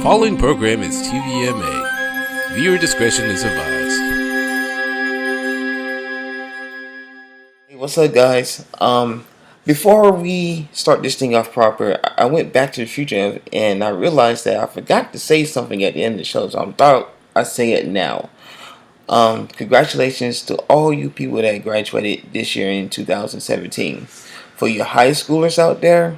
following program is TVMA. Viewer discretion is advised. Hey, what's up, guys? Before we start this thing off proper, I went back to the future and I realized that I forgot to say something at the end of the show, so I thought I'd say it now. Congratulations to all you people that graduated this year in 2017. For your high schoolers out there,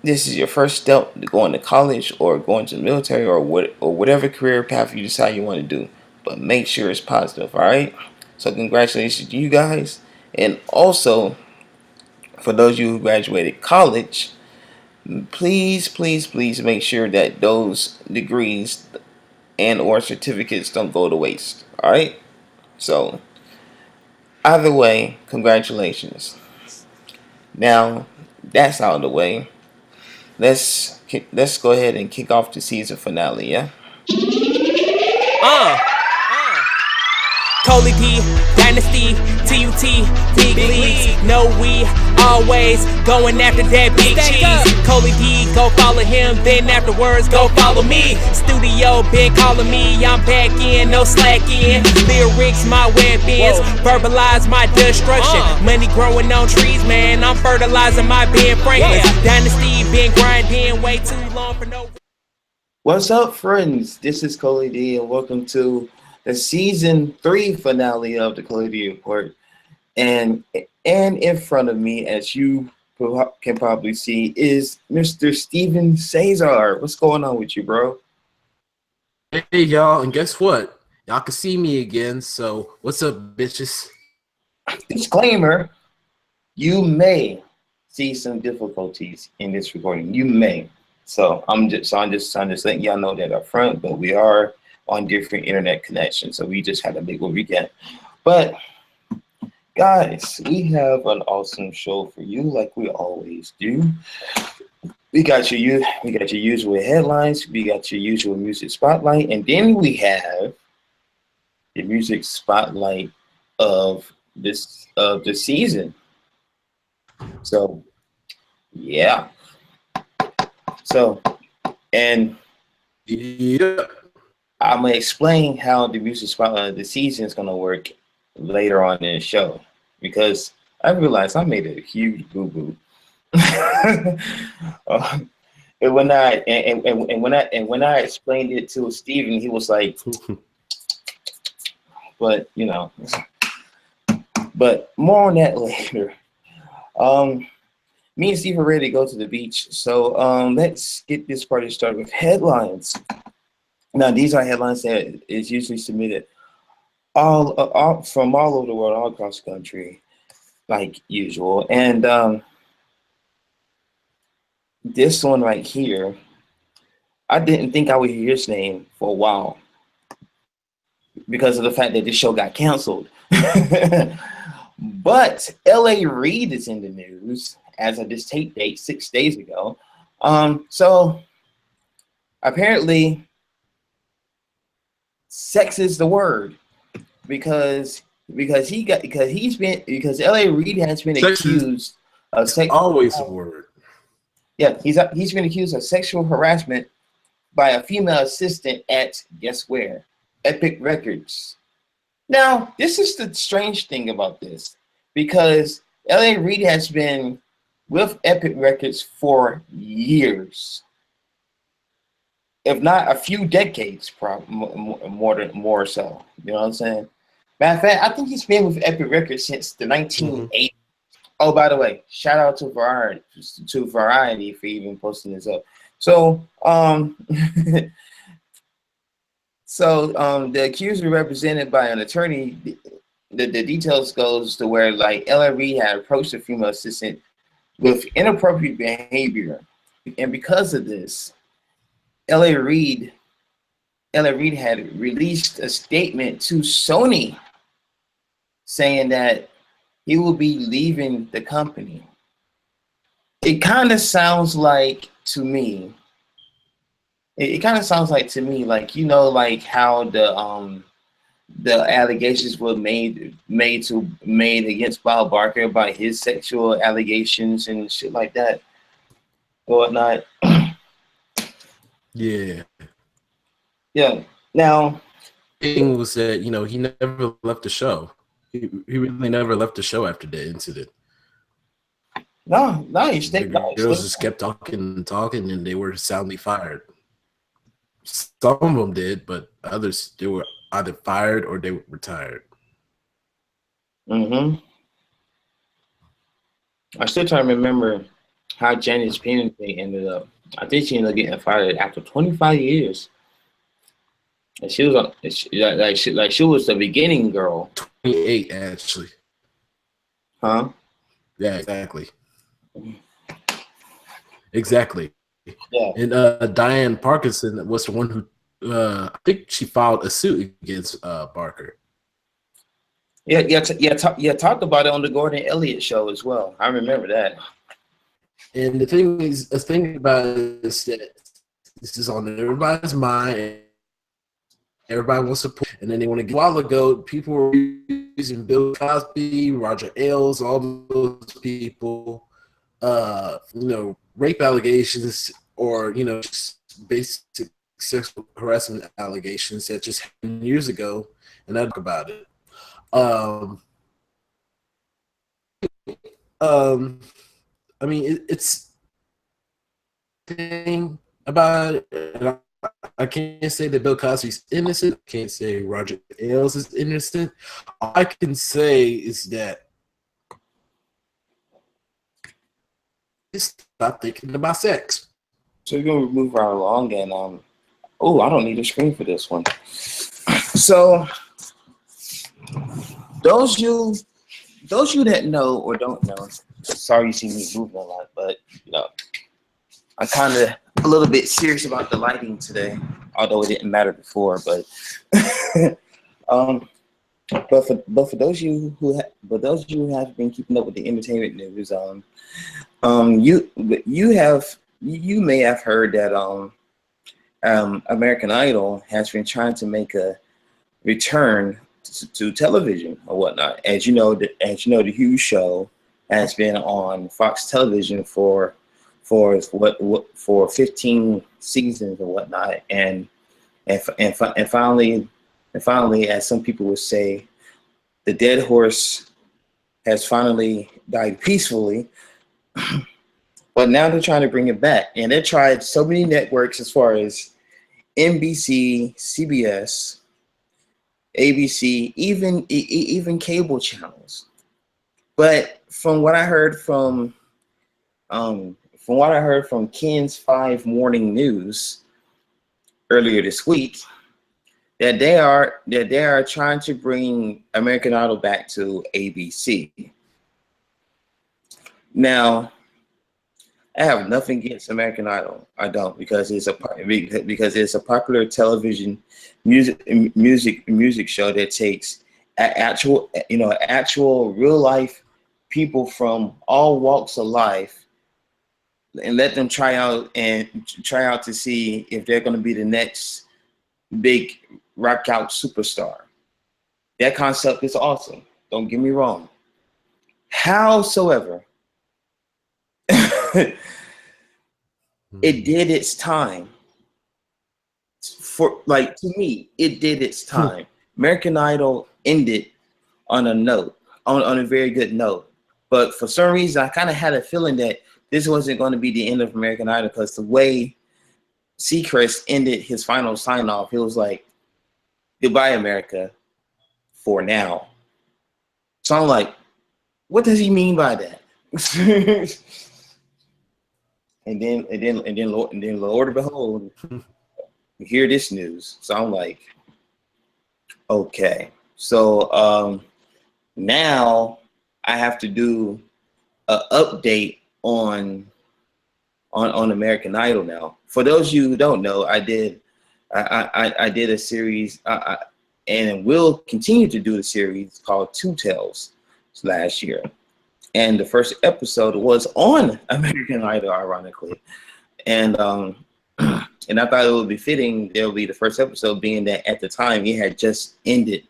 this is your first step to going to college or going to the military or whatever career path you decide you want to do. But make sure it's positive, all right? So congratulations to you guys, and also for those of you who graduated college, please make sure that those degrees and or certificates don't go to waste. All right. So either way, congratulations. Now that's out of the way. Let's go ahead and kick off the season finale. Yeah. ColeyD, Dynasty, TUT, Big Leagues. No, we always going after that big cheese. ColeyD, go follow him, then afterwards go follow me. Studio been calling me, I'm back in, no slacking. Lyrics, my weapons, verbalize my destruction. Money growing on trees, man, I'm fertilizing my Ben Franklin. Dynasty been grinding way too long for no. What's up, friends? This is ColeyD, and welcome to the season 3 finale of the ColeyD Report. And in front of me, as you can probably see, is Mr. Steven Cesar. What's going on with you, bro? Hey, y'all, and guess what? Y'all can see me again, so what's up, bitches? Disclaimer, you may see some difficulties in this recording. You may. So I'm just letting y'all know that up front, but we are on different internet connections, so we just had to make what we can. But guys, we have an awesome show for you, like we always do. We got your usual headlines, we got your usual music spotlight, and then we have the music spotlight of the season. So yeah. So and Yeah. I'm gonna explain how the music spotlight of the season is gonna work later on in the show, because I realized I made a huge boo boo. And when I explained it to Steven, he was like, but you know, but more on that later. Me and Steve are ready to go to the beach, so let's get this party started with headlines. Now, these are headlines that is usually submitted all from all over the world, all across the country, like usual. And this one right here, I didn't think I would hear his name for a while because of the fact that this show got canceled. But L.A. Reid is in the news as of this tape date 6 days ago. So apparently, sex is the word because L.A. Reid has been accused of sexual. Always a word. Yeah, he's been accused of sexual harassment by a female assistant at, guess where? Epic Records. Now, this is the strange thing about this, because L.A. Reid has been with Epic Records for years, if not a few decades, more so. You know what I'm saying? Matter of fact, I think he's been with Epic Records since the 1980s. Oh, by the way, shout out to Variety for even posting this up. So, the accuser represented by an attorney. The details goes to where, like, L.A. Reid had approached a female assistant with inappropriate behavior, and because of this, L.A. Reid had released a statement to Sony saying that he will be leaving the company. It kind of sounds like to me, like, you know, like how the allegations were made against Bob Barker by his sexual allegations and shit like that or whatnot. Yeah. Yeah. Now, Thing was that he never left the show. He really never left the show after that incident. no, he The stayed. girls just kept talking and talking, and they were soundly fired. Some of them did, but others, they were either fired or they were retired. Mm-hmm. I still try to remember how Janice Payne thing ended up. I think she ended up getting fired after 25 years. And she was on, she was the beginning girl. 28, actually. Huh? Yeah, exactly. Exactly. Yeah. And Diane Parkinson was the one who, I think she filed a suit against Barker. Talked about it on the Gordon Elliott show as well. I remember that. And the thing about it is that this is on everybody's mind. Everybody wants to put, and then they want to get. A while ago, people were using Bill Cosby, Roger Ailes, all those people, rape allegations or just basic sexual harassment allegations that just happened years ago, and I talk about it. I mean, it's thing about it. And I can't say that Bill Cosby's innocent. I can't say Roger Ailes is innocent. All I can say is that stop thinking about sex. So we're gonna move right along, and I don't need a screen for this one. So those you that know or don't know, sorry you see me moving a lot, but I'm kind of a little bit serious about the lighting today, although it didn't matter before. But but for those of you who have been keeping up with the entertainment news, you may have heard that American Idol has been trying to make a return to television or whatnot. As you know, the Hughes show has been on Fox Television for 15 seasons or whatnot, and finally, as some people would say, the dead horse has finally died peacefully. But now they're trying to bring it back, and they tried so many networks as far as NBC, CBS, ABC, even cable channels. But from what I heard from Ken's 5 Morning News earlier this week, that they are trying to bring American Idol back to ABC. Now, I have nothing against American Idol. I don't, because it's a popular television music show that takes actual real life people from all walks of life and let them try out to see if they're going to be the next big rock out superstar. That concept is awesome. Don't get me wrong. Howsoever, it did its time. To me, it did its time. American Idol ended on a very good note. But for some reason, I kind of had a feeling that this wasn't going to be the end of American Idol, because the way Seacrest ended his final sign off, he was like, "Goodbye, America, for now." So I'm like, what does he mean by that? And then Lord and behold, we hear this news. So I'm like, okay. So now I have to do an update on American Idol now. For those of you who don't know, I did a series and will continue to do a series called Two Tales last year. And the first episode was on American Idol, ironically. And and I thought it would be fitting, there will be the first episode, being that at the time it had just ended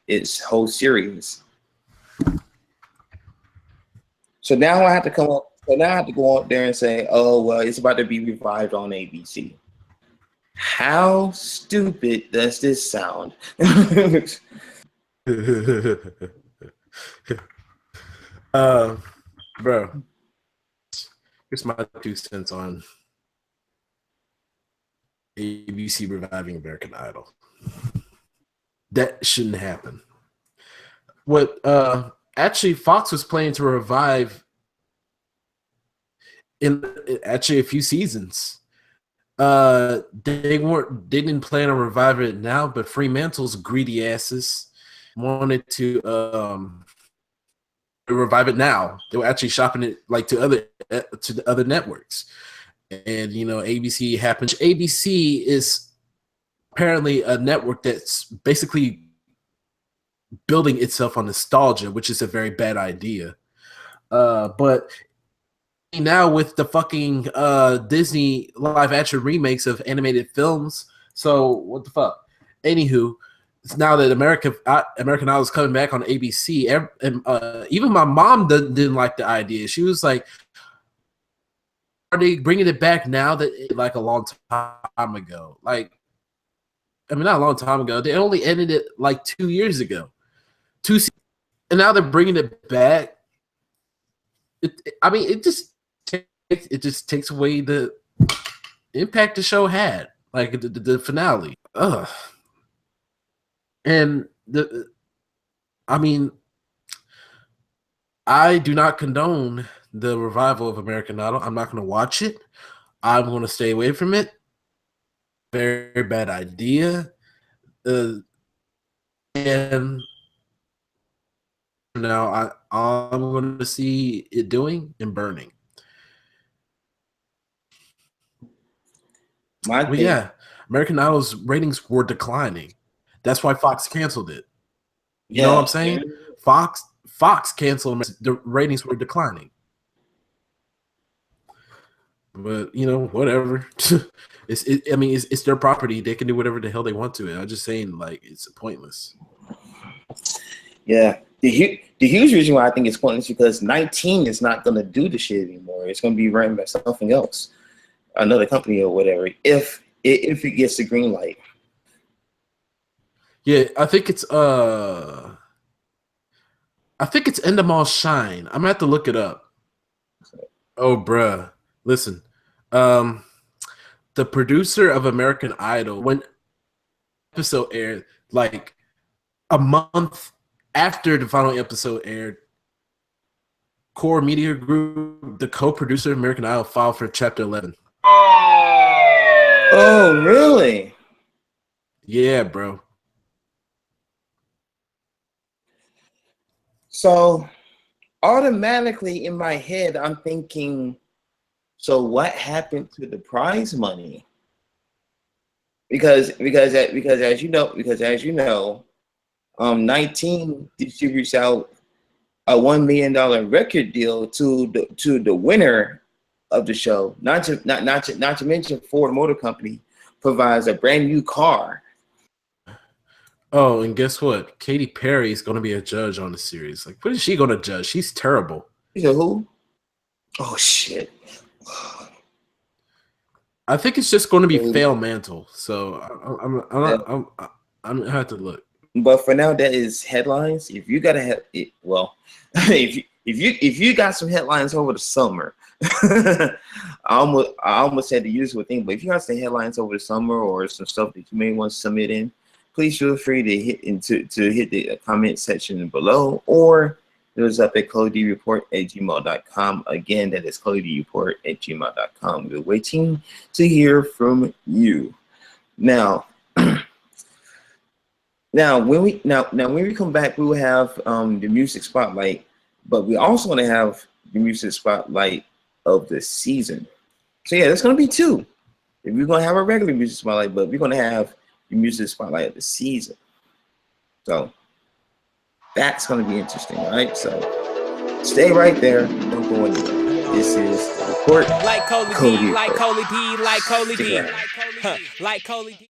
its whole series. So now I have to go out there and say, oh, well, it's about to be revived on ABC. How stupid does this sound? Bro, here's my 2 cents on ABC reviving American Idol. That shouldn't happen. What actually Fox was planning to revive in actually a few seasons. They didn't plan on reviving it now, but Fremantle's greedy asses wanted to revive it now. They were actually shopping it like to the other networks, and ABC happened. ABC is apparently a network that's basically building itself on nostalgia, which is a very bad idea. But now with the fucking Disney live action remakes of animated films, so what the fuck? Anywho, it's now that American Idol is coming back on ABC, and even my mom didn't like the idea. She was like, "Are they bringing it back now that like a long time ago? Like, I mean, not a long time ago. They only ended it like 2 years ago, and now they're bringing it back. It just takes away the impact the show had, like the finale. Ugh. And I do not condone the revival of American Idol. I'm not going to watch it. I'm going to stay away from it. Very bad idea. And now I'm going to see it doing and burning. Yeah, American Idol's ratings were declining. That's why Fox canceled it. You know what I'm saying? Fox canceled. The ratings were declining. But whatever. It's their property. They can do whatever the hell they want to it. I'm just saying, like, it's pointless. Yeah, the huge reason why I think it's pointless is because 19 is not going to do the shit anymore. It's going to be run by something else, another company or whatever. If it gets the green light. Yeah, I think it's Endemol Shine. I'm gonna have to look it up. Oh, bruh. Listen. The producer of American Idol, when episode aired, like a month after the final episode aired, Core Media Group, the co-producer of American Idol, filed for Chapter 11. Oh, really? Yeah, bro. So automatically in my head, I'm thinking, so what happened to the prize money? Because as you know, 19 distributes out a $1 million record deal to the winner of the show. Not to mention Ford Motor Company provides a brand new car. Oh, and guess what? Katy Perry is going to be a judge on the series. Like, what is she going to judge? She's terrible. You know who? Oh shit. I think it's just going to be Fail Mantle. So I'm gonna have to look. But for now, that is headlines. If you gotta have it, well, if you got some headlines over the summer, I almost had the usual thing. But if you got some headlines over the summer or some stuff that you may want to submit in, please feel free to hit the comment section below, or it was up at ColeyDreport@gmail.com. Again, that is ColeyDreport@gmail.com. We're waiting to hear from you. Now when we come back, we will have the music spotlight, but we also want to have the music spotlight of the season. So yeah, there's gonna be two. We're gonna have a regular music spotlight, but we're gonna have the music spotlight of the season. So that's gonna be interesting, right? So stay right there. Don't go anywhere. This is the report. Like ColeyD, like ColeyD, like ColeyD, like ColeyD.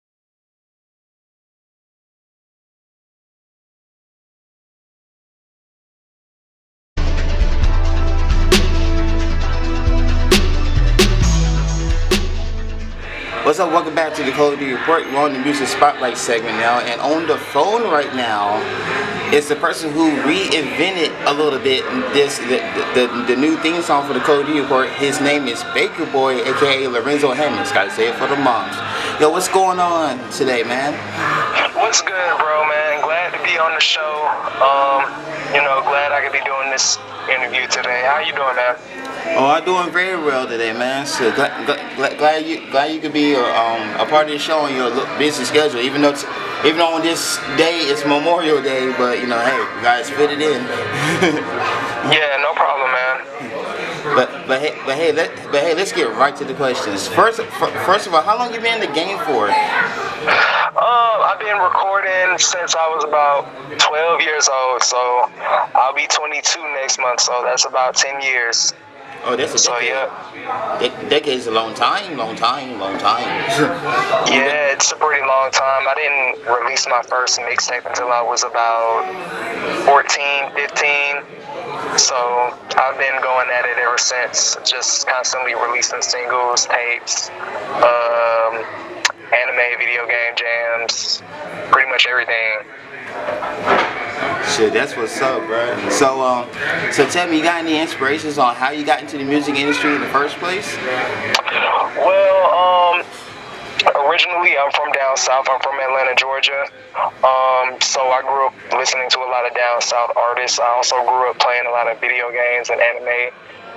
What's up? Welcome back to the ColeyD Report. We're on the Music Spotlight segment now, and on the phone right now is the person who reinvented a little bit the new theme song for the ColeyD Report. His name is Baker Boy, aka Lorenzo Hammonds. Gotta say it for the moms. Yo, what's going on today, man? What's good, bro, man? Glad to be on the show. Glad I could be doing this interview today. How you doing, man? Oh, I'm doing very well today, man. So glad you could be a part of the show on your busy schedule. Even though on this day it's Memorial Day, but hey, you guys fit it in. Yeah, no problem, man. But hey, let's get right to the questions. First of all, how long you been in the game for? I've been recording since I was about 12 years old, so I'll be 22 next month, so that's about 10 years. Oh, that's a decade. So, yeah. Decade's a long time. Yeah, it's a pretty long time. I didn't release my first mixtape until I was about 14, 15. So I've been going at it ever since, just constantly releasing singles, tapes, anime, video game jams, pretty much everything. Shit, that's what's up, bro. So tell me, you got any inspirations on how you got into the music industry in the first place? Well, originally I'm from down south. I'm from Atlanta, Georgia. So I grew up listening to a lot of down south artists. I also grew up playing a lot of video games and anime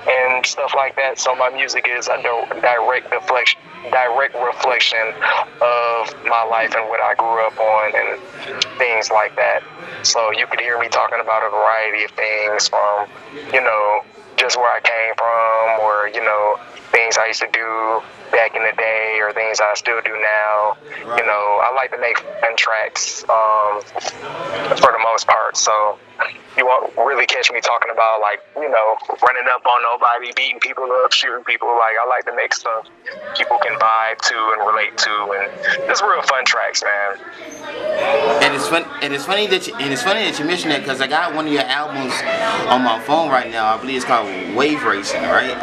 and stuff like that. So my music is a direct reflection of my life and what I grew up on and things like that. So you could hear me talking about a variety of things from, just where I came from, or, things I used to do back in the day, or things I still do now. Right. I like to make fun tracks for the most part. So you won't really catch me talking about running up on nobody, beating people up, shooting people. Like, I like to make stuff people can vibe to and relate to, and just real fun tracks, man. And it's funny that you mentioned that, because I got one of your albums on my phone right now. I believe it's called Wave Racing, right?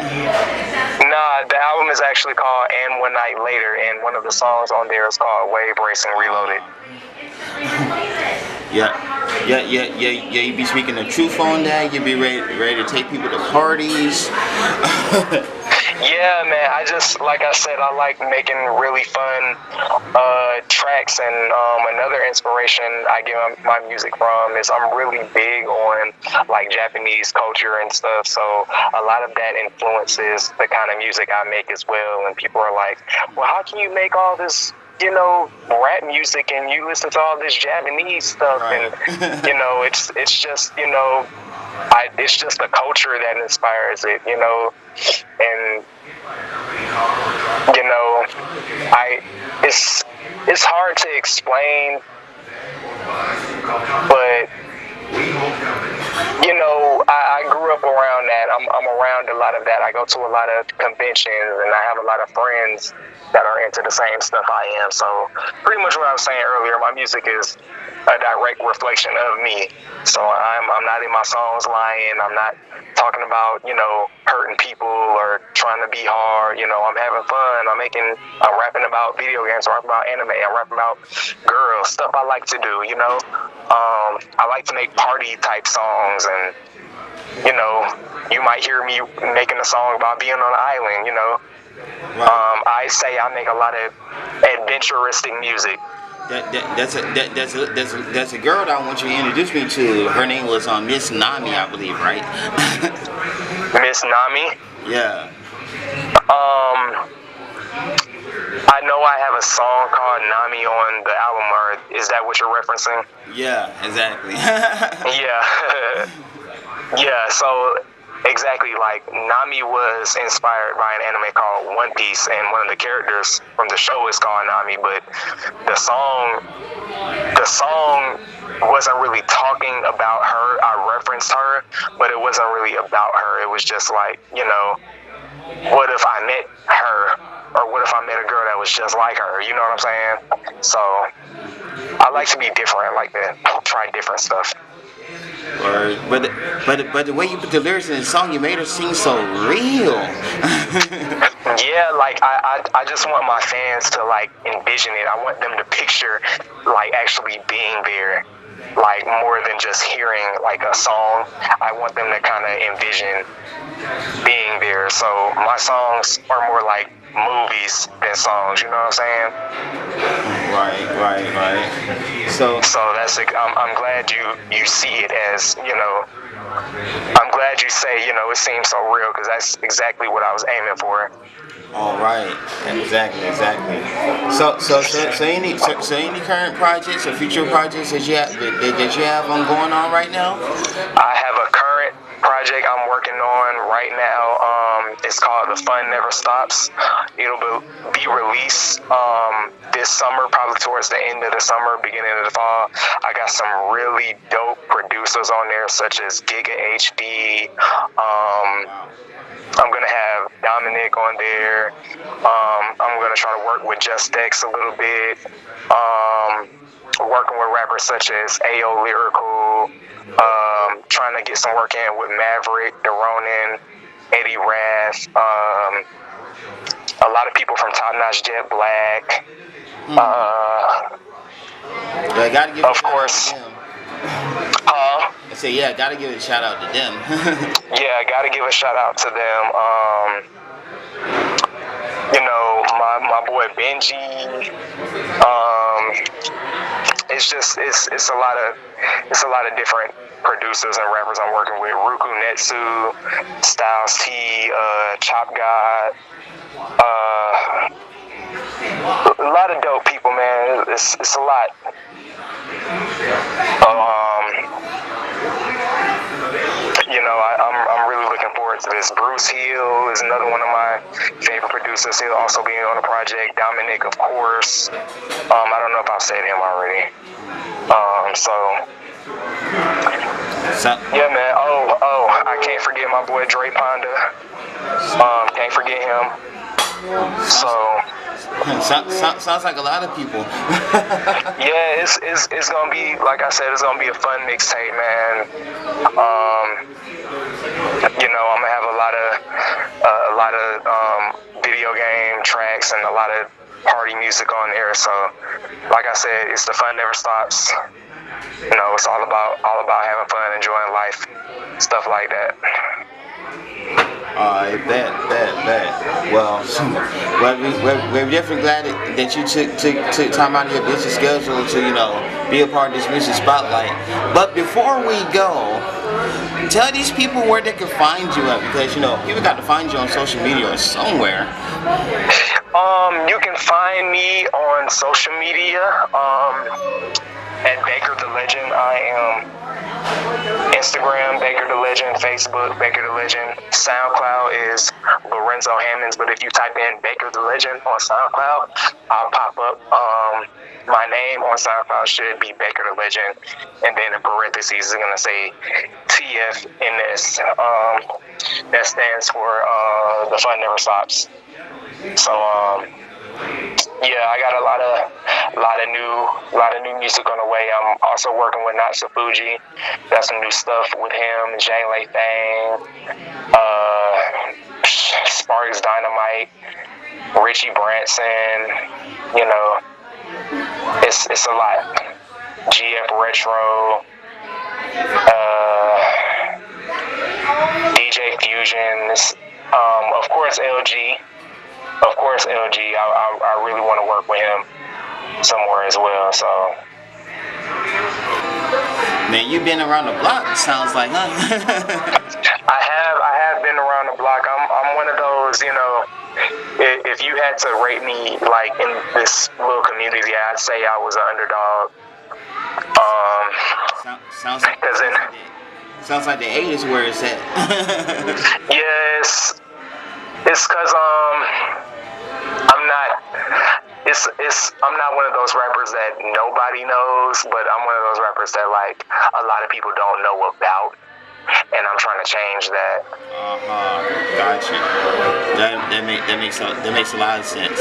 Nah, the album is actually called And One Night Later, and one of the songs on there is called Wave Racing Reloaded. Yeah. You be speaking the truth on that. You be ready to take people to parties. Yeah, man. Like I said, I like making really fun tracks, and another inspiration I get my music from is I'm really big on Japanese culture and stuff. So a lot of that influences the kind of music I make as well. And people are like, well, how can you make all this rap music and you listen to all this Japanese stuff? Right. And it's just it's just the culture that inspires it, and it's hard to explain, but I grew up around that. I'm around a lot of that. I go to a lot of conventions, and I have a lot of friends that are into the same stuff I am. So pretty much what I was saying earlier, my music is a direct reflection of me. So I'm not in my songs lying. I'm not talking about, hurting people or trying to be hard. I'm having fun. I'm rapping about video games. I'm rapping about anime. I'm rapping about girls, stuff I like to do, I like to make party type songs, and, you might hear me making a song about being on an island, Right. I say I make a lot of adventuristic music. That's a girl that I want you to introduce me to. Her name was Miss Nami, I believe, right? Miss Nami? Yeah. I know I have a song called Nami on the album art. Is that what you're referencing? Yeah, exactly. Yeah. Yeah, so exactly, Nami was inspired by an anime called One Piece, and one of the characters from the show is called Nami, but the song wasn't really talking about her. I referenced her, but it wasn't really about her. It was just what if I met her, or what if I met a girl that was just like her? You know what I'm saying? So I like to be different, like that. Try different stuff. But the way you put the lyrics in the song, you made her sing so real. Yeah, Yeah, like I just want my fans to like envision it. I want them to picture like actually being there, like more than just hearing like a song. I want them to kind of envision being there. So my songs are more like movies than songs. You know what I'm saying? Right. So that's I'm glad you see it as, you know. I'm glad you say, you know, it seems so real, because that's exactly what I was aiming for. all right, exactly. So any current projects or future projects that you have going on right now? I have a current project I'm working on right now. It's called The Fun Never Stops. It'll be released this summer, probably towards the end of the summer, beginning of the fall. I got some really dope producers on there, such as Giga HD. I'm going to have Dominic on there. I'm going to try to work with Just X a little bit. Working with rappers such as AO Lyrical. Trying to get some work in with Maverick, Deronin, Eddie Rath. A lot of people from Top Notch Jet Black. I gotta give of course. I say, yeah, gotta give a shout out to them. Yeah, I gotta give a shout out to them. You know, my boy Benji. It's a lot of different producers and rappers I'm working with. Ruku Netsu, Styles T, Chop God. A lot of dope people, man. It's a lot. You know, I'm really looking forward to this. Bruce Hill is another one of my favorite producers. He'll also be on the project. Dominic, of course. I don't know if I've said him already. Yeah, man. Oh, I can't forget my boy Dre Ponda. Can't forget him. Sounds like a lot of people. Yeah, it's gonna be, like I said, it's gonna be a fun mixtape, man. You know, I'm gonna have a lot of video game tracks and a lot of party music on there. So, like I said, it's The Fun Never Stops. You know, it's all about having fun, enjoying life, stuff like that. I bet. Well, we're definitely glad that you took time out of your busy schedule to, you know, be a part of this music spotlight. But before we go, tell these people where they can find you at, because, you know, people got to find you on social media or somewhere. You can find me on social media at Baker the Legend. I am Instagram, Baker the Legend, Facebook, Baker the Legend. SoundCloud is Lorenzo Hammonds, but if you type in Baker the Legend on SoundCloud, I'll pop up. My name on SoundCloud should be Baker the Legend, and then in parentheses is going to say TFNS. That stands for The Fun Never Stops. So, yeah, I got a lot of new music on the way. I'm also working with Not So Fuji. Got some new stuff with him, Jane Lay Thang, Sparks Dynamite, Richie Branson. You know, it's a lot. GF Retro, DJ Fusions, of course LG. I really want to work with him somewhere as well. So, man, you've been around the block. Sounds like, huh? I have been around the block. I'm one of those, you know. If you had to rate me like in this little community, I'd say I was an underdog. Sounds like the 8 is where it's at. Yes. It's cause I'm not one of those rappers that nobody knows, but I'm one of those rappers that like a lot of people don't know about. and I'm trying to change that. Gotcha. That makes a lot of sense.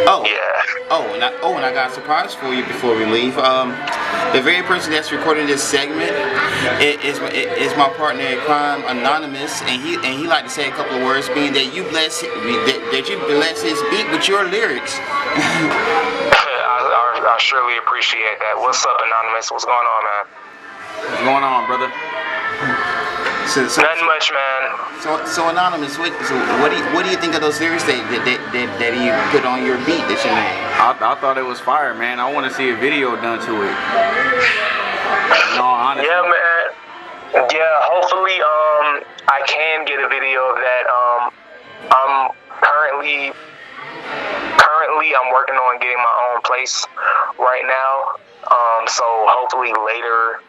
Oh yeah. And I got a surprise for you before we leave. The very person that's recording this segment is my partner in crime, Anonymous, and he like to say a couple of words, being that you bless his beat with your lyrics. I surely appreciate that. What's up, Anonymous? What's going on, man? What's going on, brother? Nothing much, man. So Anonymous, what do you think of those lyrics that he put on your beat that you made? I thought it was fire, man. I want to see a video done to it. In all honesty. Yeah, man. Yeah, hopefully, I can get a video of that. I'm currently I'm working on getting my own place right now. So hopefully later,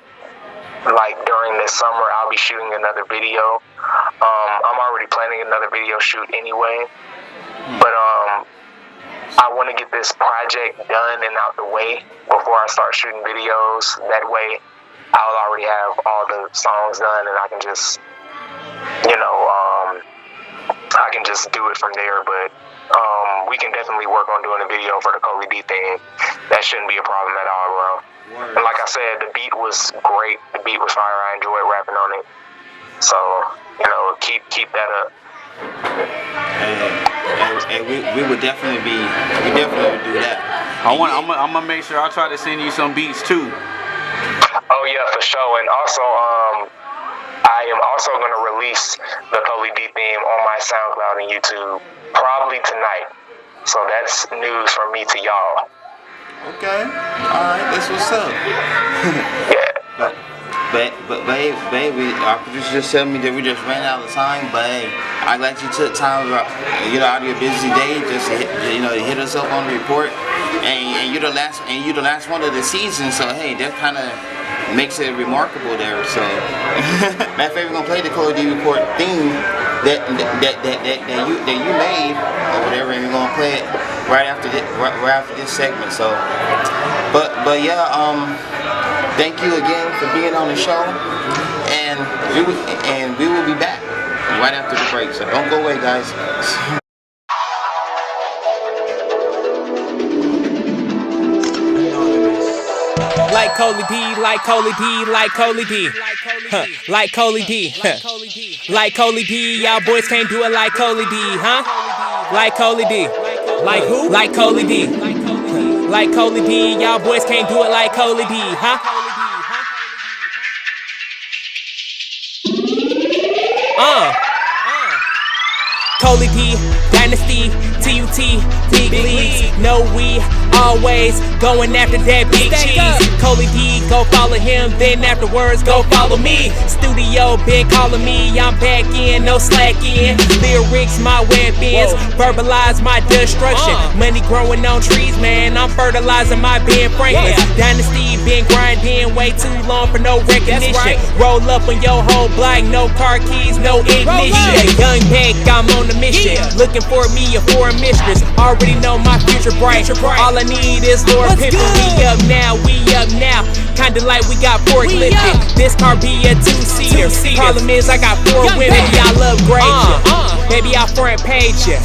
like during this summer, I'll be shooting another video. I'm already planning another video shoot anyway, but I want to get this project done and out the way before I start shooting videos. That way, I'll already have all the songs done, and I can just, I can just do it from there. But we can definitely work on doing a video for the ColeyD theme. That shouldn't be a problem at all, bro. And like I said, the beat was great. The beat was fire. I enjoyed rapping on it. So, keep that up. And we would definitely do that. I'm gonna make sure I try to send you some beats too. Oh yeah, for sure. And also, I am also gonna release the ColeyD theme on my SoundCloud and YouTube probably tonight. So that's news from me to y'all. Okay. Alright, that's what's up. Yeah. But baby, our producer just told me that we just ran out of time, but hey, I'm glad you took time out of your busy day just to hit us up on the report. And you're the last one of the season, so hey, that kind of makes it remarkable there. So matter of fact, we're gonna play the ColeyD report theme that you made or whatever, and we're gonna play it right after this segment. So but yeah, thank you again for being on the show, and we will be back right after the break. So don't go away, guys. Like ColeyD, like ColeyD, like ColeyD, like ColeyD, like ColeyD. Y'all boys can't do it like ColeyD, huh? Like ColeyD, like who? Like ColeyD, like ColeyD. Y'all boys can't do it like ColeyD, huh? ColeyD, Dynasty, TUT, big leagues. No, we always going after that big cheese. ColeyD, go follow him, then afterwards go follow me. Studio been calling me, I'm back in, no slacking. Lyrics, my weapons, verbalize my destruction. Money growing on trees, man, I'm fertilizing my Ben Franklin. Dynasty been grinding way too long for no recognition. Roll up on your whole block, no car keys, no ignition. Young Beck, I'm on the mission, looking for me a foreign mistress. Already know my future bright. All I need is Lord Pippin. We up now, kinda like we got forklifted. This car be a two-seater. Problem is I got 4 women, y'all upgrade ya. Baby, I'll front page ya.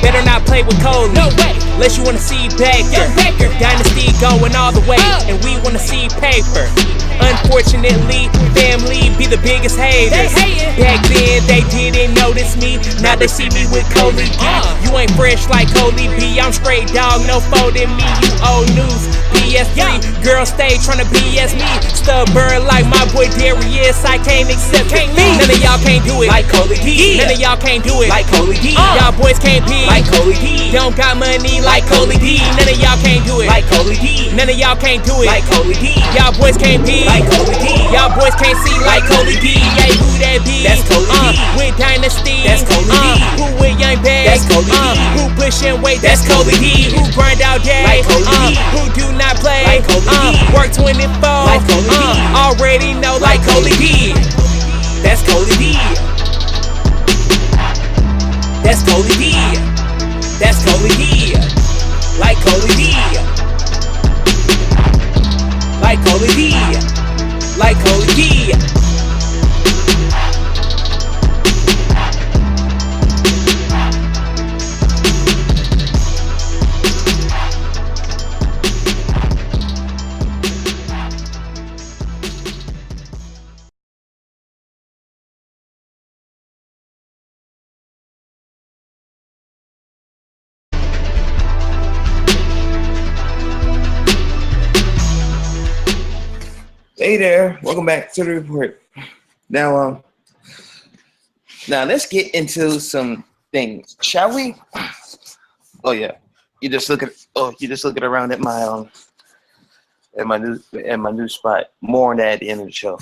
Better not play with Coley, no way, unless you wanna see Baker. Dynasty going all the way, and we wanna see paper. Unfortunately, family be the biggest haters. Back then they didn't notice me, now they see me with ColeyD. You ain't fresh like ColeyD, I'm straight dog, no folding me. You old news, BS3. Girls stay tryna BS me. Stubborn like my boy Darius, I can't accept it. None of y'all can't do it like ColeyD. None of y'all can't do it like ColeyD. Y'all boys can't be like ColeyD. Don't got money like ColeyD. None of y'all can't do it like ColeyD. None of y'all can't do it like ColeyD. Y'all boys can't be like ColeyD. Y'all boys can't see like ColeyD. Yeah, who that be? That's ColeyD. With Dynasty, that's ColeyD. Who with Young Bag? That's ColeyD. Who pushing weight? That's ColeyD. Who grind out day? Like ColeyD. Who do not play? Like ColeyD. Work 24. Like ColeyD. Already know like ColeyD. That's ColeyD. That's ColeyD. That's ColeyD. Like ColeyD. Like ColeyD. Like ColeyD. Hey there, welcome back to the report. Now, now let's get into some things, shall we? Oh yeah, you just looking around at my new spot. More on that at the end of the show.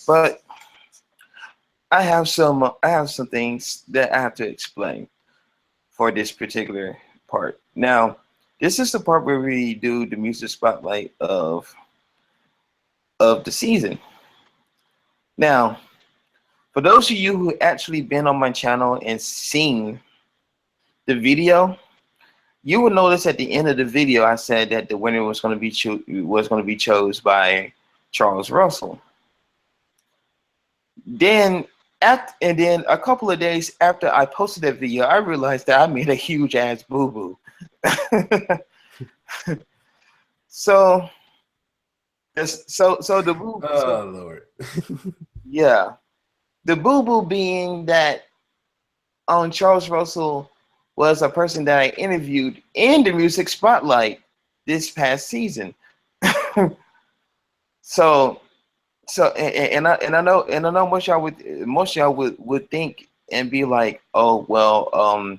But I have some things that I have to explain for this particular part. Now, this is the part where we do the music spotlight of the season. Now, for those of you who actually been on my channel and seen the video, you will notice at the end of the video I said that the winner was going to be chose by Charles Russell. Then a couple of days after I posted that video, I realized that I made a huge ass boo boo. So the boo. Oh Lord. Yeah, the boo boo being that Charles Russell was a person that I interviewed in the music spotlight this past season. So I know most y'all would think and be like, oh well,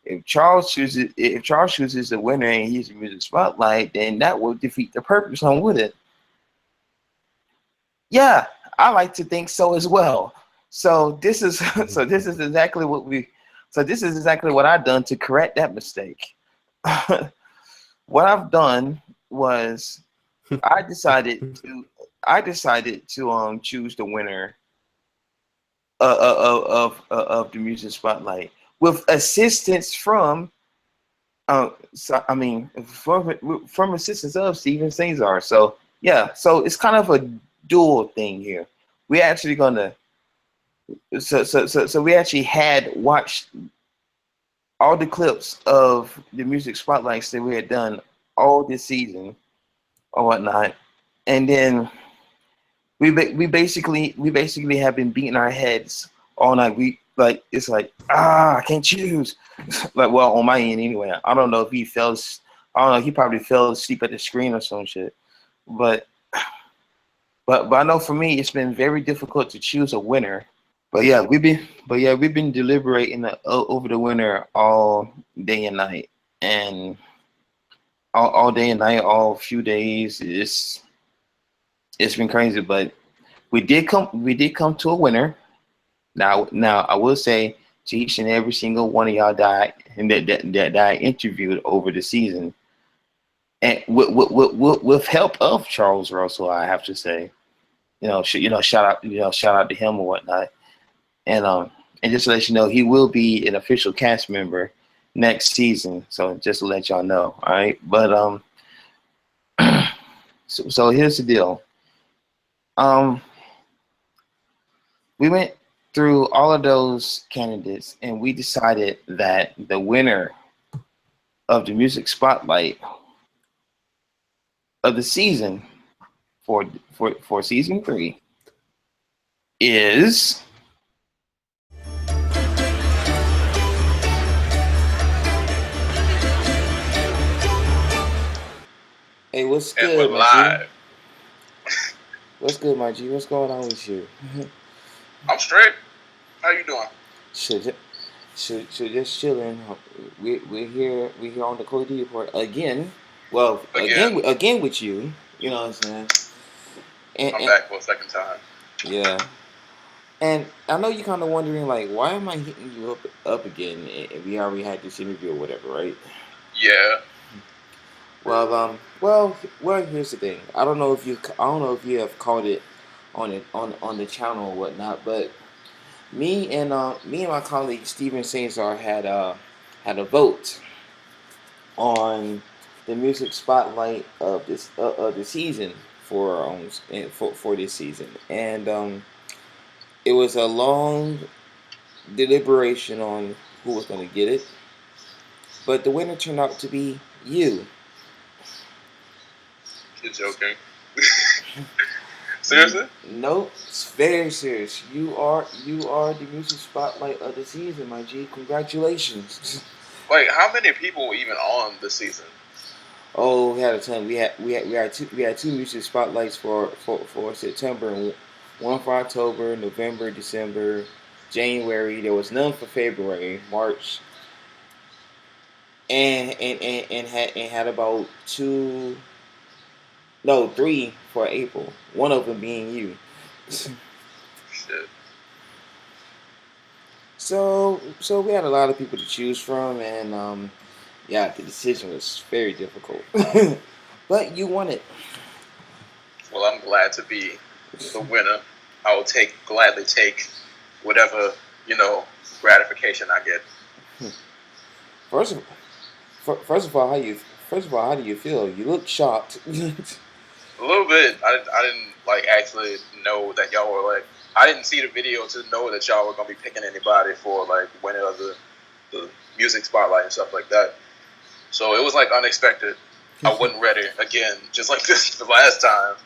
if Charles chooses the winner and he's the music spotlight, then that would defeat the purpose, would it? Yeah, I like to think so as well. So this is exactly what I've done to correct that mistake. What I've done was I decided to choose the winner of the music spotlight with assistance from from assistance of Steven Cesar. So yeah, so it's kind of a dual thing here. We actually gonna we actually had watched all the clips of the music spotlights that we had done all this season or whatnot, and then we basically have been beating our heads all night. It's like I can't choose. Like, well, on my end anyway. I don't know if he probably fell asleep at the screen or some shit. But I know for me it's been very difficult to choose a winner. But yeah, we've been deliberating over the winner all day and night, and all day and night, all few days. It's been crazy, but we did come to a winner. Now I will say to each and every single one of y'all that I interviewed over the season, and with help of Charles Russell, I have to say, shout out to him or whatnot. And just to let you know, he will be an official cast member next season. So just to let y'all know, all right. But so here's the deal. We went through all of those candidates, and we decided that the winner of the music spotlight of the season for season 3 is. Hey, what's good, my G? What's good, my G? What's going on with you? I'm straight. How you doing? Should just chilling. We're here on the ColeyD report again. Well, again with you. You know what I'm saying? I'm back for a second time. Yeah. And I know you're kind of wondering, like, why am I hitting you up again? We already had this interview or whatever, right? Yeah. Well, here's the thing. I don't know if you have caught it on the channel or whatnot, but me and my colleague Steven Cesar had a vote on the music spotlight of this of the season for this season, and it was a long deliberation on who was going to get it, but the winner turned out to be you. You're joking. Seriously? Nope, it's very serious. You are the music spotlight of the season, my G. Congratulations. Wait, how many people were even on this season? Oh, we had a ton. We had two music spotlights for September, and one for October, November, December, January. There was none for February, March, and had about two, no, three for April. One of them being you. Shit. So we had a lot of people to choose from, and yeah, the decision was very difficult, but you won it. Well, I'm glad to be the winner. I will gladly take whatever, gratification I get. First of first of all, how do you feel? You look shocked. A little bit. I didn't like actually know that y'all were like. I didn't see the video to know that y'all were gonna be picking anybody for like winning of the music spotlight and stuff like that. So it was like unexpected. I wasn't ready again, just like this the last time.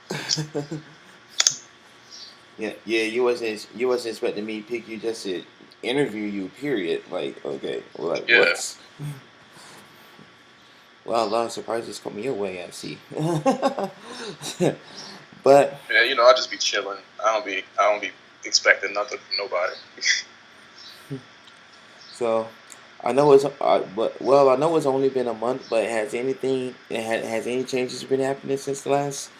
Yeah, you wasn't expecting me to pick you just to interview you. Period. Like, okay, well, like Yeah. what? Well, a lot of surprises coming your way, I see. But Yeah, I just be chilling. I don't be expecting nothing from nobody. so I know I know it's only been a month, but has any changes been happening since the last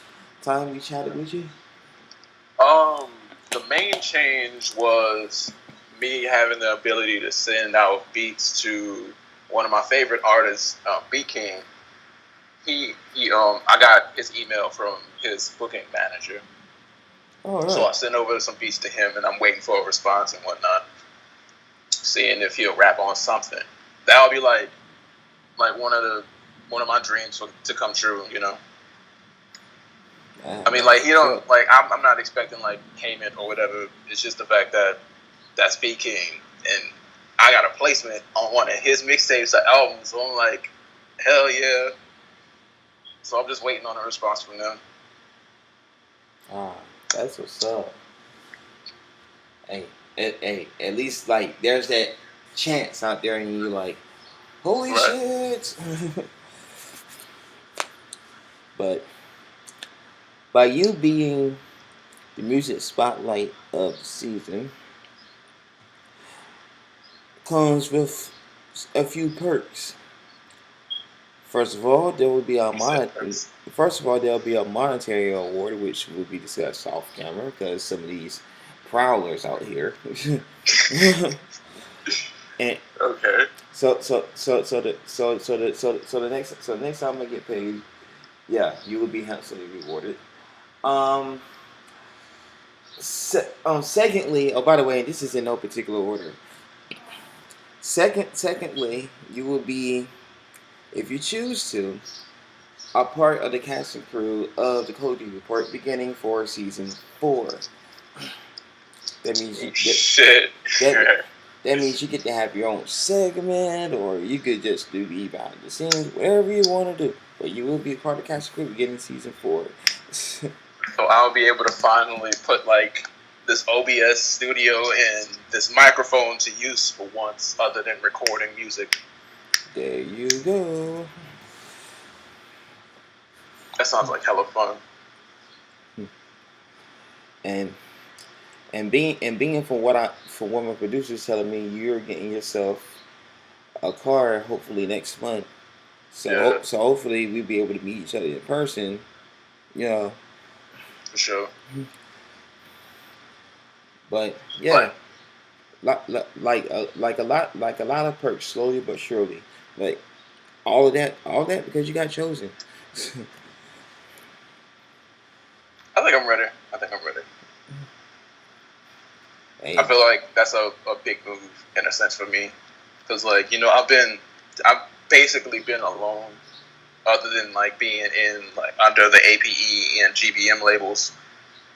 time we chatted with you? The main change was me having the ability to send out beats to one of my favorite artists, Beat King. I got his email from his booking manager. Oh, right. So I sent over some beats to him, and I'm waiting for a response and whatnot, seeing if he'll rap on something. That'll be like one of my dreams to come true. I mean, like he don't like. I'm not expecting like payment or whatever. It's just the fact that that's Beat King, and I got a placement on one of his mixtapes or albums. So I'm like, hell yeah. So I'm just waiting on a response from them. That's what's up. Hey, at least like there's that chance out there, and you like, holy shit. But by you being the music spotlight of the season comes with a few perks. First of all, there will be a monetary award, which will be discussed off camera because some of these prowlers out here. And okay. So the next time I get paid, yeah, you will be handsomely rewarded. Secondly, oh, by the way, this is in no particular order. Secondly, you will be, if you choose to, a part of the cast and crew of the ColeyD Report beginning for season 4. That means that means you get to have your own segment, or you could just do the behind the scenes, whatever you want to do. But you will be a part of the cast and crew beginning season 4. So I'll be able to finally put like this OBS studio and this microphone to use for once, other than recording music. There you go. That sounds like hella fun. And being from what my producer's telling me, you're getting yourself a car hopefully next month. So so hopefully we'll be able to meet each other in person. Yeah. For sure. But yeah, like a lot of perks, slowly but surely. Like all that because you got chosen. I think I'm ready. Hey. I feel like that's a big move in a sense for me, because like I've basically been alone, other than like being in like under the APE and GBM labels.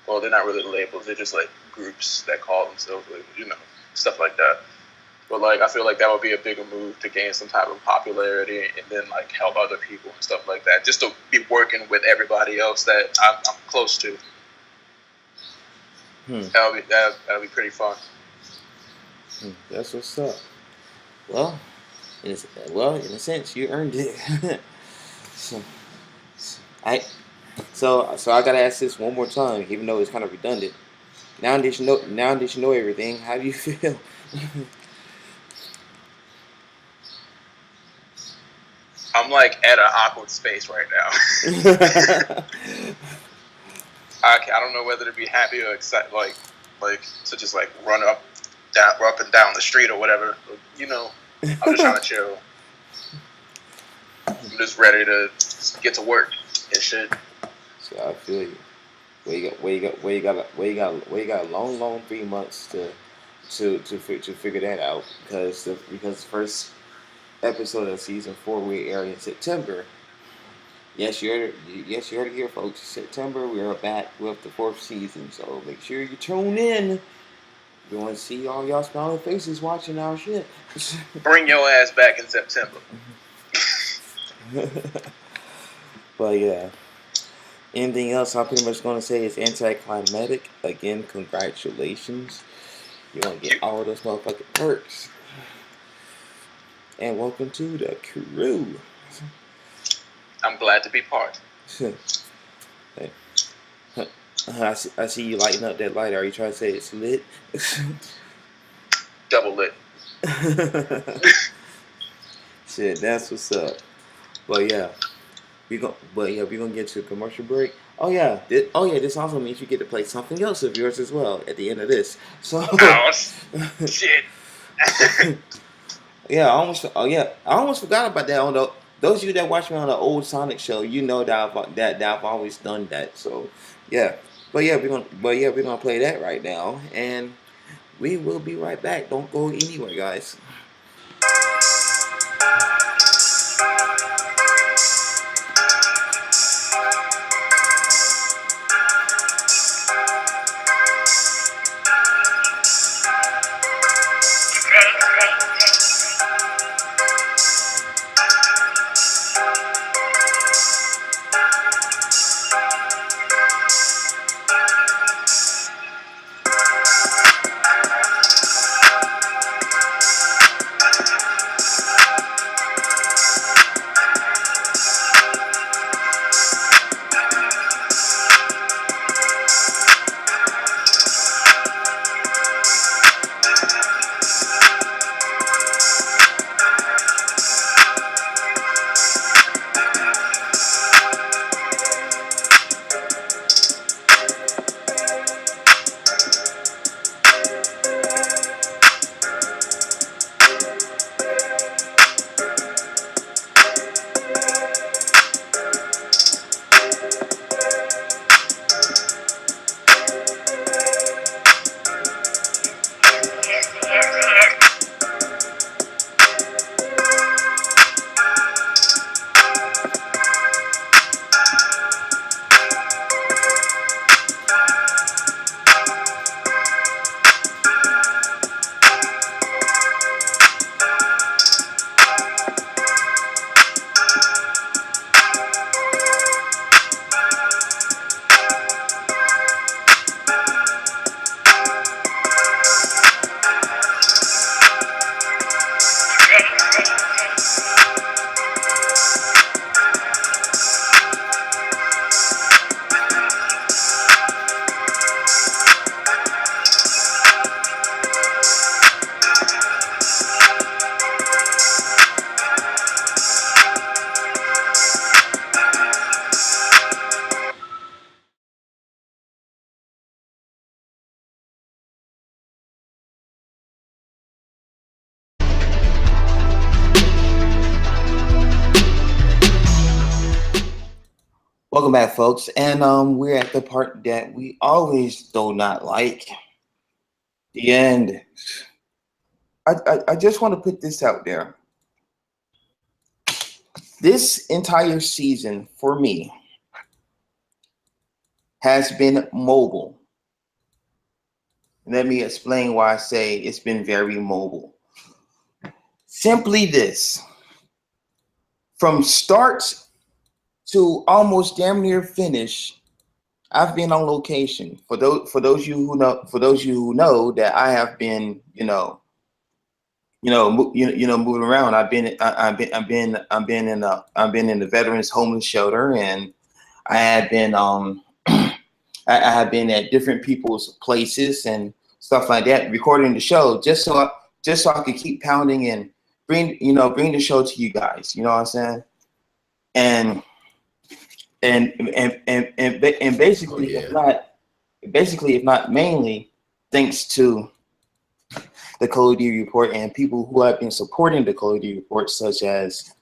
Well, they're not really labels; they're just like groups that call themselves labels, stuff like that. But like I feel like that would be a bigger move to gain some type of popularity and then like help other people and stuff like that. Just to be working with everybody else that I'm close to. That'll be pretty fun. That's what's up. Well, in a sense, you earned it. So So I gotta ask this one more time, even though it's kind of redundant. Now that you know everything, how do you feel? I'm like at an awkward space right now. I don't know whether to be happy or excited, like to just like run up and down the street or whatever. You know, I'm just trying to chill. I'm just ready to get to work and shit. So I feel you. You got a long 3 months to figure that out because the first episode of season 4 will air in September. Yes, you heard it here, folks. September, we are back with the 4th season, so make sure you tune in. You want to see all y'all smiling faces watching our shit. Bring your ass back in September. But yeah, anything else I'm pretty much going to say is anticlimactic. Again, congratulations. You're going to get all those motherfucking perks. And welcome to the crew. I'm glad to be part. I see you lighting up that light. Are you trying to say it's lit? Double lit. Shit, that's what's up. But yeah, we're gonna get to a commercial break. This also means you get to play something else of yours as well at the end of this. So shit. I almost forgot about that. On those of you that watch me on the old Sonic show, you know that I've always done that. So yeah, we're gonna play that right now, and we will be right back. Don't go anywhere, guys. Welcome back, folks, and we're at the part that we always do not like, the end. I just want to put this out there. This entire season for me has been mobile. Let me explain why I say it's been very mobile. Simply this: from start to almost damn near finish, I've been on location. For those of you who know that I have been, moving around. I've been in the veterans homeless shelter, and I had been I have been at different people's places and stuff like that, recording the show, just so I could keep pounding and bring the show to you guys. You know what I'm saying? And basically, if not mainly, thanks to the ColeyD report and people who have been supporting the ColeyD report, such as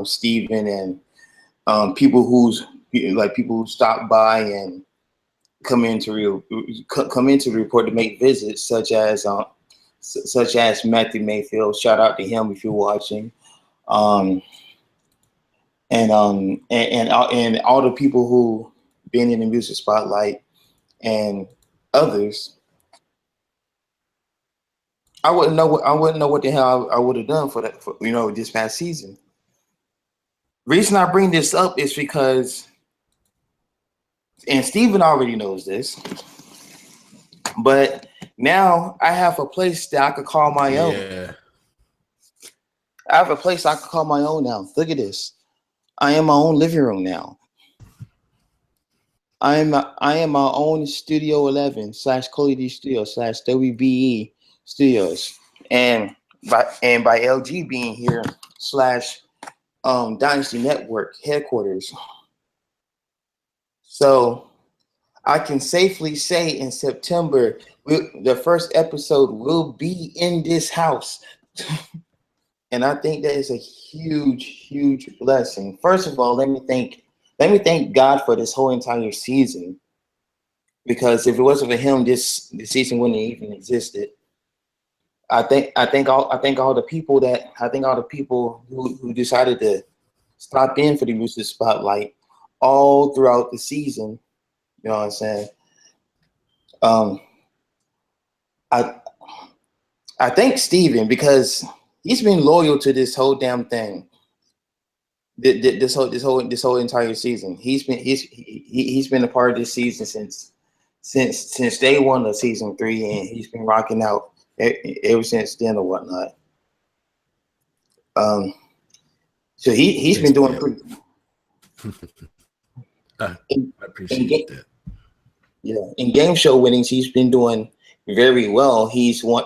Stephen and people who stop by and come into the report to make visits, such as Matthew Mayfield. Shout out to him if you're watching. And all the people who been in the music spotlight and others. I wouldn't know what the hell I would have done for this past season. Reason I bring this up is because, and Steven already knows this, but now I have a place that I could call my own. I have a place I could call my own now. Look at this. I am my own living room now. I am my own Studio 11 / ColeyD Studio / WBE Studios, and by LG being here / Dynasty Network headquarters. So I can safely say in September, the first episode will be in this house. And I think that is a huge, huge blessing. First of all, let me thank God for this whole entire season, because if it wasn't for Him, this season wouldn't have even existed. I think all the people who decided to stop in for the music spotlight all throughout the season. You know what I'm saying? I thank Steven because he's been loyal to this whole damn thing. This whole entire season. He's been a part of this season since day one of season 3, and he's been rocking out ever since then or whatnot. So he's been doing pretty. I appreciate that. Yeah, in game show winnings, he's been doing very well. He's won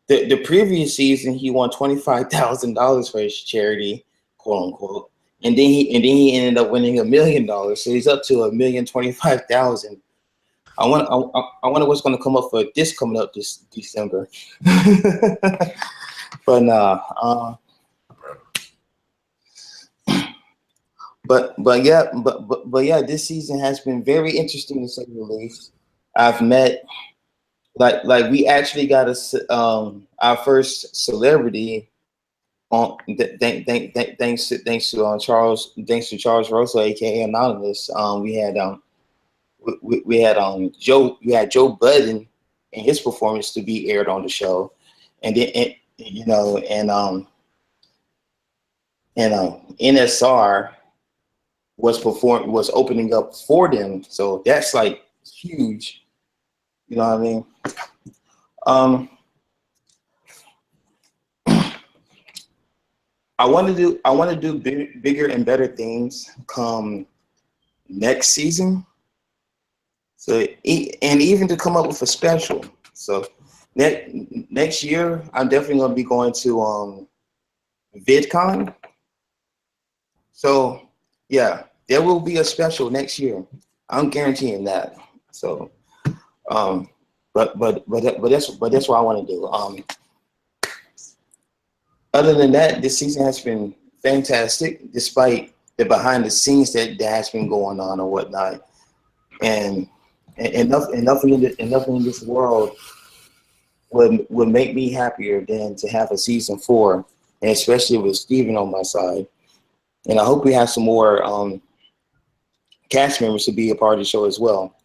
the previous season. He won $25,000 for his charity, quote unquote, and then he ended up winning $1 million. So he's up to $1,025,000. I wonder what's going to come up for this coming up this December. But nah. But yeah, this season has been very interesting to say the least. I've met like we actually got our first celebrity on thanks to Charles Russell, aka Anonymous. We had Joe Budden and his performance to be aired on the show, and then NSR was opening up for them, so that's like huge. You know what I mean? I want to do bigger and better things come next season. So and even to come up with a special. So next year, I'm definitely going to be going to VidCon. So yeah, there will be a special next year. I'm guaranteeing that. So, but that's what I want to do. Other than that, this season has been fantastic, despite the behind the scenes that has been going on or whatnot. And nothing in this world would make me happier than to have a season 4, and especially with Steven on my side. And I hope we have some more cast members to be a part of the show as well.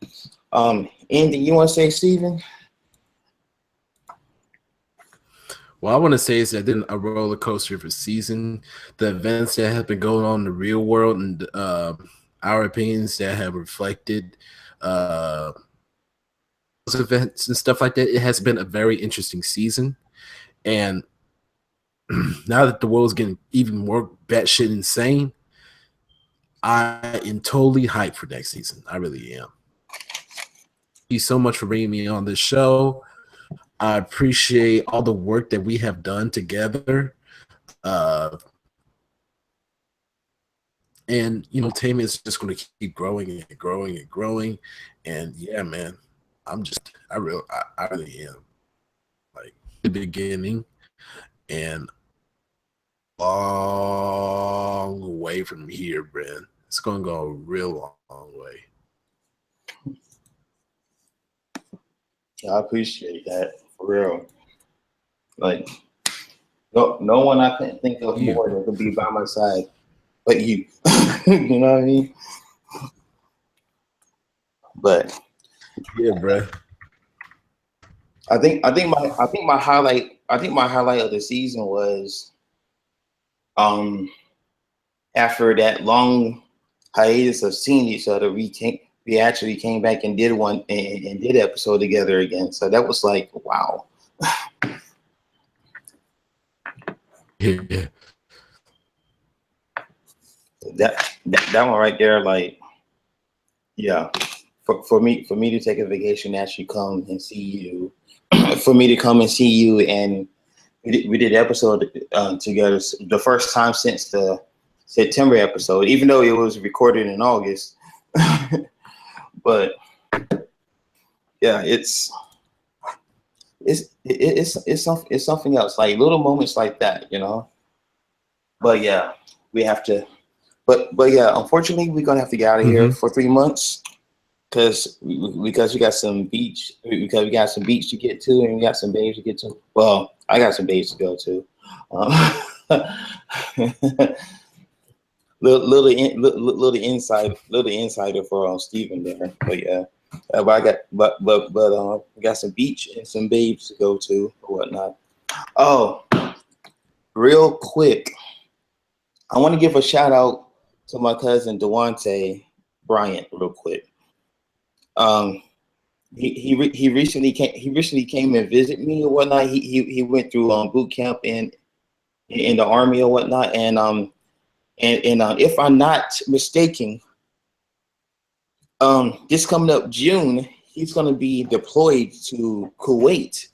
Anything you want to say, Steven? Well, I want to say is that been a roller coaster of a season. The events that have been going on in the real world and our opinions that have reflected those events and stuff like that. It has been a very interesting season. And now that the world's getting even more batshit insane, I am totally hyped for next season. I really am. Thank you so much for bringing me on this show. I appreciate all the work that we have done together. And Tame is just going to keep growing and growing and growing. And yeah, man, I really am like the beginning and long way from here, Brent. It's going to go a real long way. Yeah, I appreciate that for real. Like, no one I can think of more that could be by my side, but you. You know what I mean? But yeah, bro. I think my highlight of the season was after that long hiatus of seeing each other, we actually came back and did one and did episode together again. So that was like, wow. Yeah. That one right there, like, yeah. For me to take a vacation, actually come and see you, for me to come and see you, and we did episode together the first time since the September episode, even though it was recorded in August. But yeah, it's something else, like little moments like that, But yeah, we have to. But yeah, unfortunately, we're gonna have to get out of here for 3 months because we got some beach to get to, and we got some babes to get to. Well, I got some babes to go to. Little insider for Steven there. But yeah, we got some beach and some babes to go to or whatnot. Oh, real quick, I want to give a shout out to my cousin Devontae Bryant real quick. He recently came and visit me or whatnot. He went through boot camp in the Army or whatnot, and if I'm not mistaken, this coming up June, he's going to be deployed to Kuwait,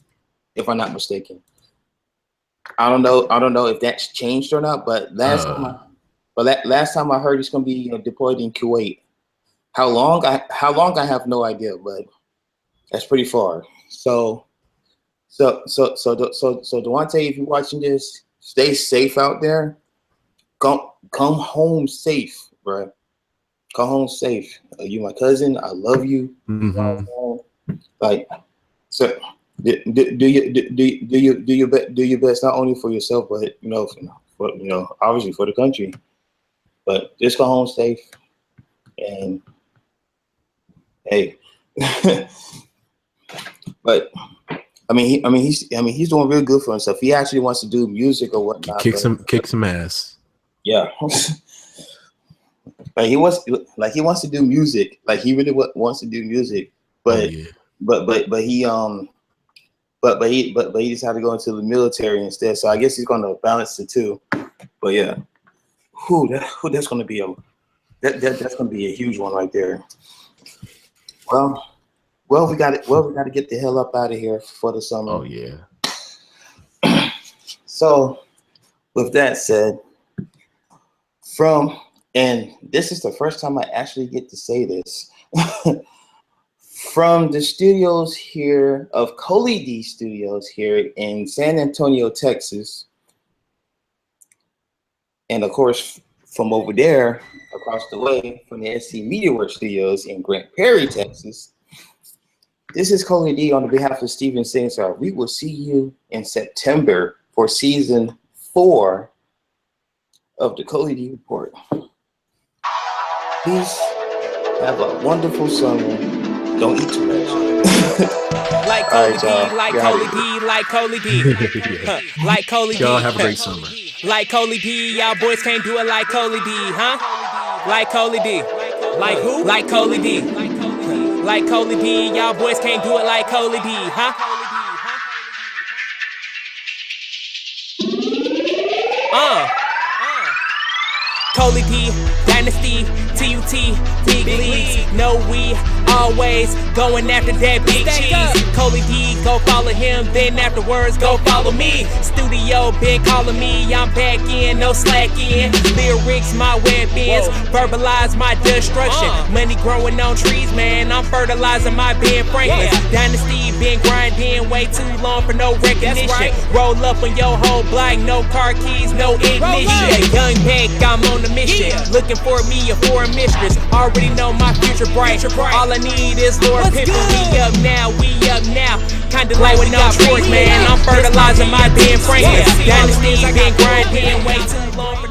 if I'm not mistaken. I don't know if that's changed or not, but last time I heard he's going to be deployed in Kuwait. How long I have no idea, but that's pretty far. So Devontae, if you're watching this, stay safe out there. Come home safe, bro. Come home safe. You my cousin. I love you. Like, so do your best not only for yourself, but obviously for the country. But just go home safe. And hey, but he's doing real good for himself. He actually wants to do music or whatnot. Kick some ass. Yeah. Like he wants to do music. Like he really wants to do music, but he decided to go into the military instead. So I guess he's going to balance the two. But yeah, that's going to be that's going to be a huge one right there. Well, we got to get the hell up out of here for the summer. Oh yeah. So, with that said, and this is the first time I actually get to say this, from the studios here of ColeyD Studios here in San Antonio, Texas, and of course from over there across the way from the SC MediaWorks Studios in Grant Perry, Texas. This is ColeyD on behalf of Steven Singstar. We will see you in September for season 4 of the ColeyD Report. Peace. Have a wonderful summer. Don't eat too much. Like ColeyD, like ColeyD, like ColeyD. Like ColeyD. Y'all have a great summer. Like ColeyD, y'all boys can't do it like ColeyD, huh? Like ColeyD. Like who? Like ColeyD. Like ColeyD, y'all boys can't do it like ColeyD, huh? ColeyD, Dynasty, TUT, big leagues. No, we always going after that big cheese. ColeyD, go follow him, then afterwards go follow me. Studio been calling me, I'm back in, no slacking. Lyrics, my weapons, verbalize my destruction. Money growing on trees, man, I'm fertilizing my Ben Franklin. Dynasty been grinding way too long for no recognition. Roll up on your whole block, no car keys, no ignition. Young Beck, I'm on a mission, looking for me a foreign mistress. Already know my future bright. All I need is Lord Pimpin'. We up now, kinda like we on trees, man. I'm fertilizing my Ben Franklin. Dynasty been grinding way too long.